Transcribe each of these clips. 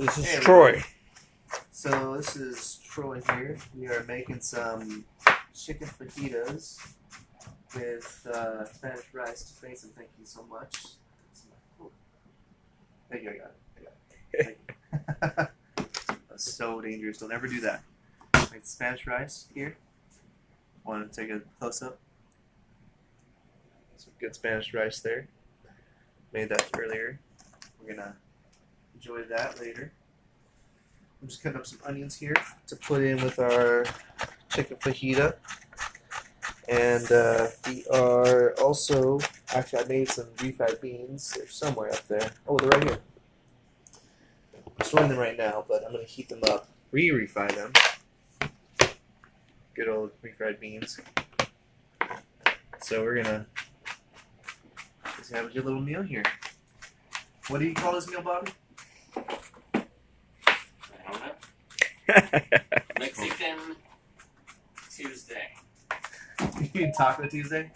This is Hey, Troy. So this is Troy here. We are making some chicken fajitas with Spanish rice. Just made some. Thank you so much. Oh, thank you. I got it. Thank you. That's so dangerous. Don't ever do that. Make Spanish rice here. Want to take a close up? Some good Spanish rice there. Made that earlier. We're gonna enjoy that later. I'm just cutting up some onions here to put in with our chicken fajita. And we are also, actually I made some refried beans. They're somewhere up there. Oh, they're right here. I'm storing them right now, but I'm going to heat them up, refry them. Good old refried beans. So we're going to just have a good little meal here. What do you call this meal, Bobby? Mexican Tuesday. You mean Taco Tuesday?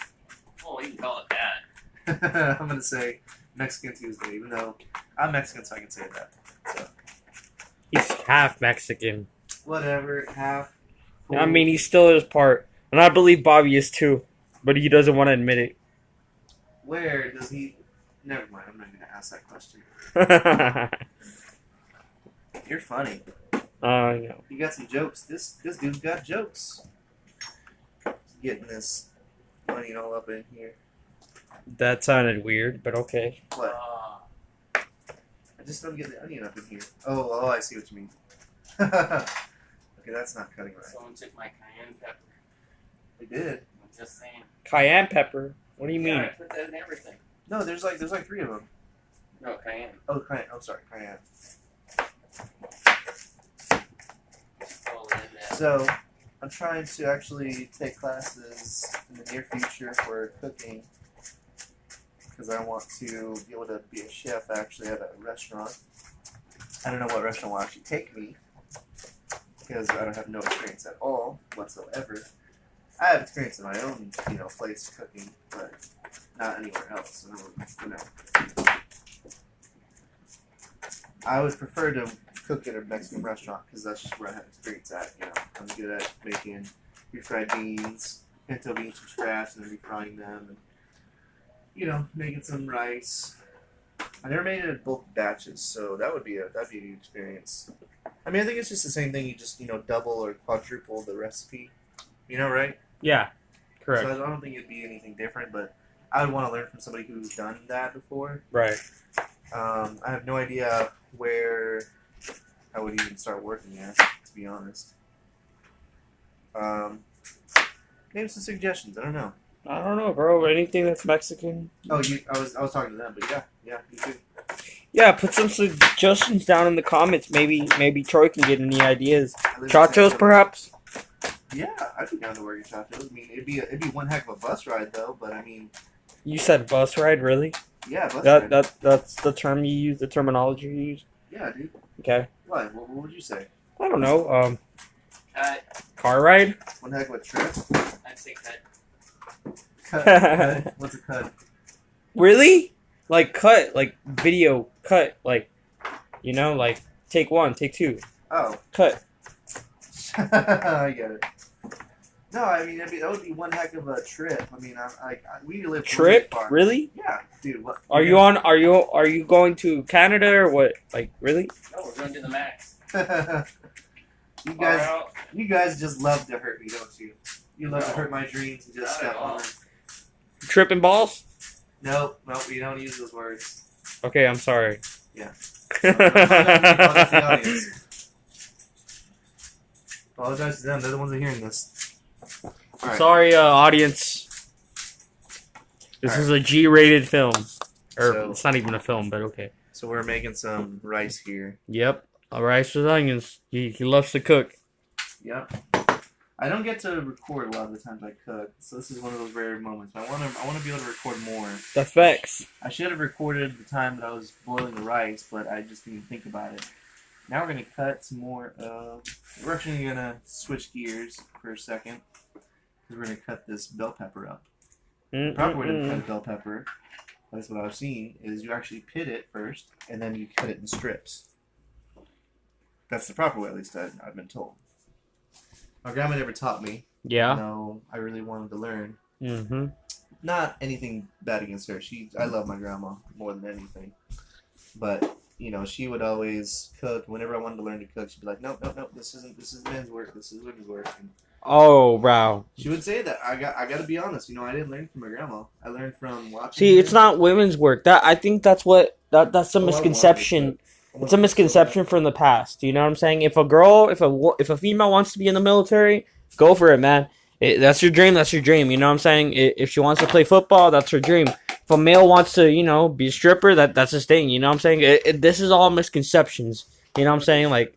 Oh, you can call it that. I'm gonna say Mexican Tuesday, even though I'm Mexican, so I can say that. So He's half Mexican. whatever, half. Full. I mean, he still is part. And I believe Bobby is too. But he doesn't want to admit it. Where does he? Never mind. I'm not gonna ask that question. You're funny. I know. You got some jokes. This dude's got jokes. Getting this onion all up in here. That sounded weird, but okay. What? I just don't get the onion up in here. Oh, I see what you mean. Okay, that's not cutting right. Someone took my cayenne pepper. They did. I'm just saying. Cayenne pepper? What do you mean? Yeah, I put that in everything. No, there's like 3 of them. No, cayenne. Oh, cayenne. I'm sorry, cayenne. All in that. So, I'm trying to actually take classes in the near future for cooking because I want to be able to be a chef actually at a restaurant. I don't know what restaurant will actually take me because I don't have no experience at all whatsoever. I have experience in my own, place cooking, but not anywhere else. I would prefer to cook at a Mexican restaurant because that's just where I have experience at. I'm good at making refried beans, pinto beans from scratch, and then refrying them, and making some rice. I never made it in bulk batches, so that'd be a new experience. I mean, I think it's just the same thing. You just double or quadruple the recipe. Right? Yeah, correct. So I don't think it'd be anything different, but I would want to learn from somebody who's done that before. Right. I have no idea where I would even start working at, to be honest. Maybe some suggestions. I don't know. I don't know, bro. Anything that's Mexican? Oh, I was talking to them, but yeah, you too. Yeah, put some suggestions down in the comments. Maybe Troy can get any ideas. I live in Chachos, San- perhaps? Yeah, I'd be down to work at Chachos. I mean, it'd be one heck of a bus ride though. But I mean, You said bus ride, really? yeah, bus ride. That's the term you use, the terminology you use? Yeah, dude. Okay. What? What would you say? I don't know. Cut. Car ride? One heck of a trip. I'd say cut. Cut. What's a cut? Really? Like cut, like video cut, like take 1, take 2, Oh, cut. I get it. No, I mean that would be one heck of a trip. I mean, we live Trip? really far. Really? Yeah, dude. What? Are you going to Canada or what? Like really? No, we're going to the max. You Far guys, out. you guys just love to hurt me, don't you? You love to No. hurt my dreams and just Not step at on all. them. Tripping balls? Nope, we don't use those words. Okay, I'm sorry. Yeah. Apologize to the audience. Apologize to them. They're the ones that are hearing this. All right. Sorry, audience. This All is a G-rated film. Or So- it's not even a film, but okay. So we're making some rice here. Yep. Rice with onions. He loves to cook. Yep. I don't get to record a lot of the times I cook, so this is one of those rare moments. I want to be able to record more. That's facts. I should have recorded the time that I was boiling the rice, but I just didn't think about it. Now we're gonna cut some more. We're actually gonna switch gears for a second because we're gonna cut this bell pepper up. The proper way to cut a bell pepper, that's what I've seen, is you actually pit it first and then you cut it in strips. That's the proper way, at least I've been told. My grandma never taught me. Yeah. No, I really wanted to learn. Mm-hmm. Not anything bad against her. I love my grandma more than anything. But she would always cook. Whenever I wanted to learn to cook, she'd be like, "No, no, no. This is men's work. This is women's work." And Oh, wow. she would say that. I got to be honest. I didn't learn from my grandma. I learned from watching. See, her. it's not women's work. I think that's what that's a Oh, I wanted misconception. to. It's a misconception from the past. You know what I'm saying? If a female wants to be in the military, go for it, man. That's your dream. That's your dream. You know what I'm saying? If she wants to play football, that's her dream. If a male wants to, be a stripper, that's his thing. You know what I'm saying? This is all misconceptions. You know what I'm saying? Like,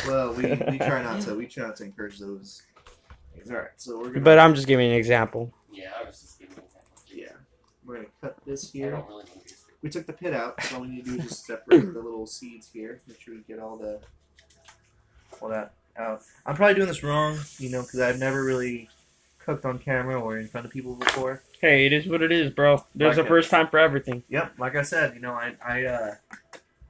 Well, we try not to. We try not to encourage those things. All right, so we're gonna. but I'm just giving an example. Yeah, I was just giving an example. Yeah, we're gonna cut this I here. don't really think it's We took the pit out, so all we need to do is just separate the little seeds here. Make sure we get all that out. I'm probably doing this wrong, because I've never really cooked on camera or in front of people before. Hey, it is what it is, bro. There's a Okay. first time for everything. Yep, like I said, I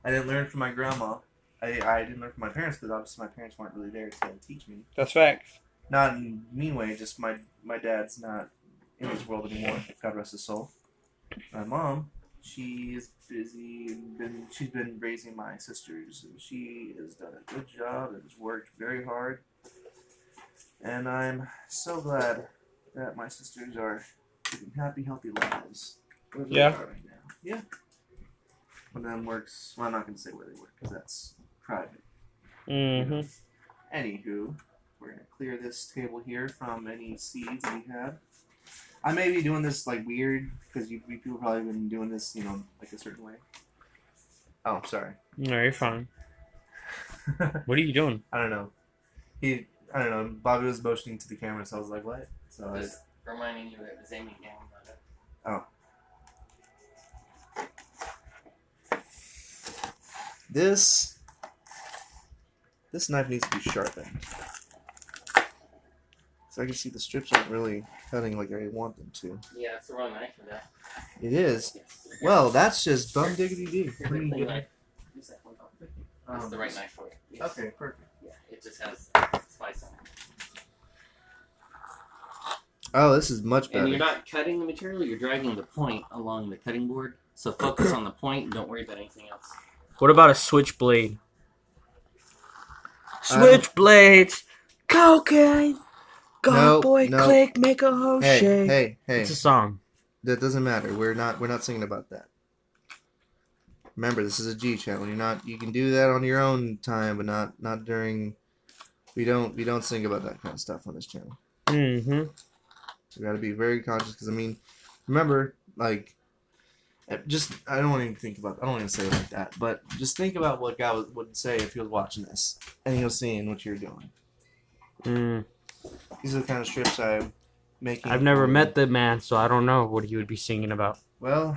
didn't learn from my grandma. I didn't learn from my parents because obviously my parents weren't really there to teach me. That's facts. Not in a mean way, just my dad's not in this world anymore. God rest his soul. My mom, she's busy. She's been raising my sisters, and she has done a good job and has worked very hard. And I'm so glad that my sisters are living happy, healthy lives. Where they Yeah. are right now. Yeah. One of them works. Well, I'm not going to say where they work because that's private. Mm-hmm. Anywho, we're going to clear this table here from any seeds we had. I may be doing this weird because you people probably been doing this, like a certain way. Oh, sorry. No, you're fine. What are you doing? I don't know. I don't know. Bobby was motioning to the camera, so I was like, "What?" So just reminding you that it was aiming down on it. this knife needs to be sharpened. So I can see the strips aren't really cutting like I want them to. Yeah, it's the wrong knife for that. It is. Yes. Well, that's just bum diggity dee. Here's the clean knife. Use that one. That's the right knife for it. Yes. Okay, perfect. Yeah, it just has spice on it. Oh, this is much better. And you're not cutting the material, you're dragging the point along the cutting board. So focus on the point and don't worry about anything else. What about a switchblade? Switchblades, cocaine, go No, boy, no. click, make a hoe Hey, shake. hey. It's a song. That doesn't matter. We're not singing about that. Remember, this is a G channel. You can do that on your own time, but not during. We don't sing about that kind of stuff on this channel. Mm-hmm. We got to be very conscious because remember, I don't want to even think about. I don't want to say it like that, but just think about what God would say if he was watching this and he was seeing what you're doing. These are the kind of strips I'm making. I've never met the man, so I don't know what he would be singing about. Well,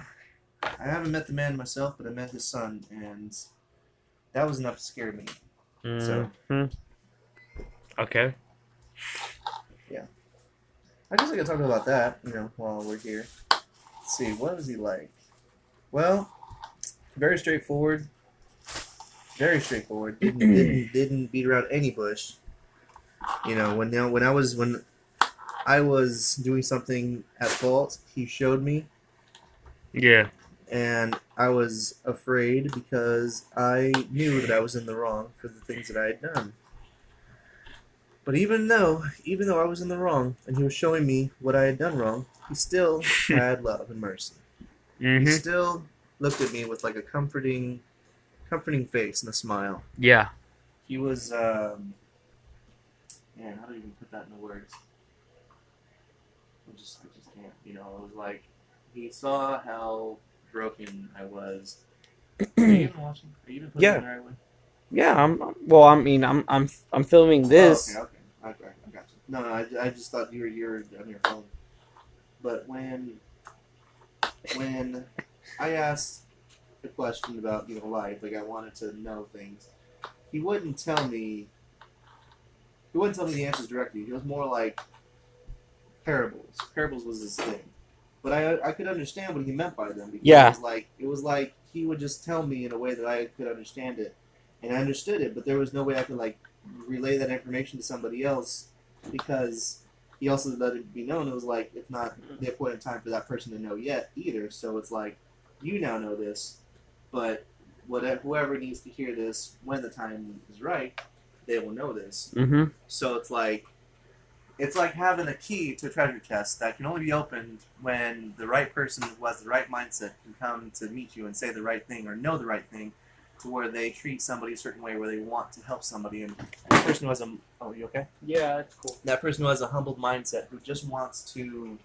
I haven't met the man myself, but I met his son, and that was enough to scare me. So. Okay. I guess I could talk about that, while we're here. Let's see, what was he like? Well, very straightforward. Very straightforward. Didn't beat around any bush. When I was doing something at fault, he showed me, Yeah. and I was afraid because I knew that I was in the wrong for the things that I had done. But even though I was in the wrong and he was showing me what I had done wrong, he still had love and mercy. He Mm-hmm. still looked at me with a comforting face and a smile. Yeah. He was, man, how do you even put that into words? I just can't. It was like he saw how broken I was. Are you even watching? Are you even putting Yeah. it the right way? Yeah. I'm filming this. Oh, okay. I got you. No, I just thought you were on your phone. But when I asked a question about life, I wanted to know things, he wouldn't tell me. He wouldn't tell me the answers directly. He was more like parables. Parables was his thing, but I could understand what he meant by them. Because Yeah. it was like he would just tell me in a way that I could understand it, and I understood it, but there was no way I could like relay that information to somebody else because he also let it be known it was like it's not the appointed time for that person to know yet either. So it's like you now know this, but whoever needs to hear this when the time is right, they will know this. Mm-hmm. So it's like having a key to a treasure chest that can only be opened when the right person who has the right mindset can come to meet you and say the right thing or know the right thing, to where they treat somebody a certain way where they want to help somebody. And the person who has you okay? Yeah, that's cool. That person who has a humbled mindset who just wants to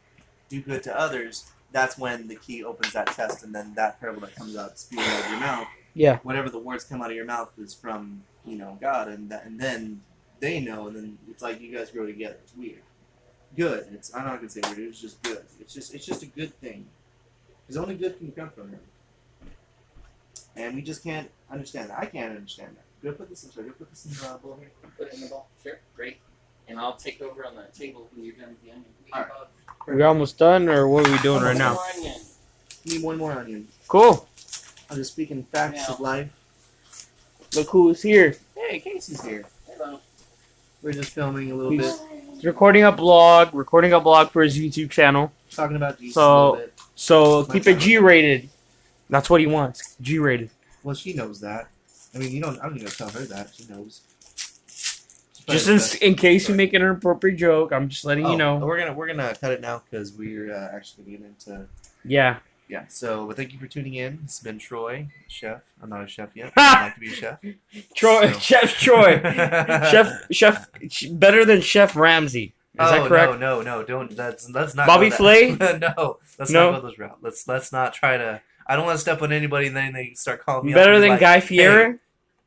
do good to others, that's when the key opens that chest, and then that parable that comes out spewing out of your mouth. Yeah. Whatever the words come out of your mouth is from God, and then they know, and then it's like you guys grow together. It's weird. Good. I'm not gonna say weird. It's just good. It's just a good thing. Because only good can come from it. And we just can't understand that. I can't understand that. Go put this in the bowl here. Put it in the bowl. Sure. Great. And I'll take over on the table when you're done with the onion. Alright. We're almost done, or what are we doing right now? More onion. Need one more onion. Cool. I'm just speaking facts of life. Look who's here. Hey, Casey's here. Hello. We're just filming a little He's bit, He's recording a blog for his YouTube channel. talking about Jesus a So- little bit. So keep it G-rated. That's what he wants. G-rated. Well, she knows that. I mean, I don't need to tell her that. She knows. Just in case you make an inappropriate joke, I'm just letting you know. We're gonna cut it now because we're actually gonna get into. Yeah. Yeah, so thank you for tuning in. It's been Troy, chef. I'm not a chef yet. I'd like to be a chef. Troy, So- Chef Troy, Chef, better than Chef Ramsay. Is that correct? No, don't. Let's not. Bobby go Flay? No, let's No? not go those route. Let's not try to. I don't want to step on anybody, and then they start calling me. up Better and be than like, Guy Fieri? "Hey,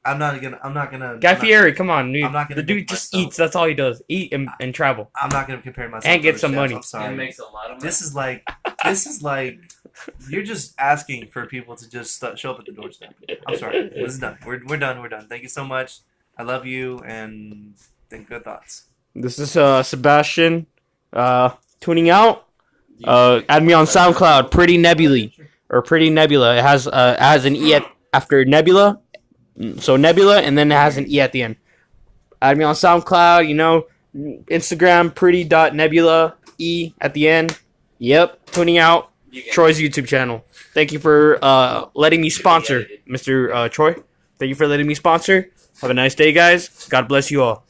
I'm not gonna. Guy I'm not- Fieri, come on, dude. I'm not gonna The dude make just myself- eats. That's all he does. Eat and travel. I'm not gonna compare myself. And to get other some chefs. money. I'm sorry. And makes a lot of money. This is like you're just asking for people to just show up at the doorstep. I'm sorry. This is done. We're done. We're done. Thank you so much. I love you and think good thoughts. This is Sebastian tuning out. Add me on SoundCloud, Pretty Nebula. It has an E after Nebula. So Nebula, and then it has an E at the end. Add me on SoundCloud, Instagram, pretty.nebula, E at the end. Yep, tuning out. Troy's YouTube channel. Thank you for letting me sponsor, Mr. Troy. Thank you for letting me sponsor. Have a nice day, guys. God bless you all.